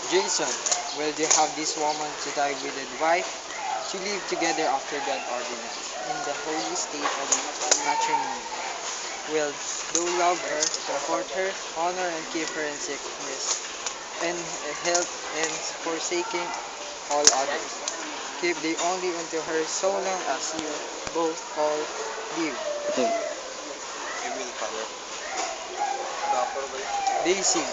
Jason, will you have this woman to thy wedded wife, to live together after God ordinance, in the holy state of matrimony? Will thou love her, support her, honor and keep her in sickness, and health, and forsaking all others? Keep thee only unto her so long as you both all live. I will, Father. Daisy,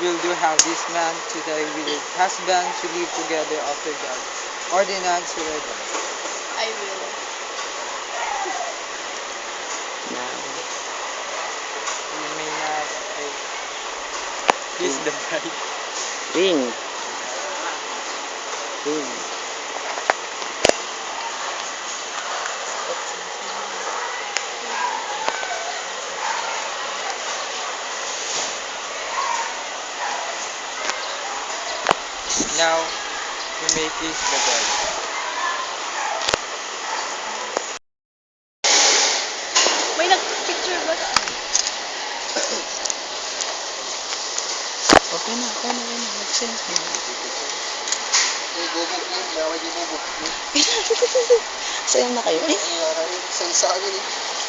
will you have this man to thy wedded husband, to live together after God ordinance with us? I will. You may not kiss the bride. Ring. Ring. Now, you may kiss the bride. May nag-picture ba? Okay na. Mag-send ka na. Bubog yun. Bawal yung bubog yun. Sa'yo na kayo. Isang sa akin eh.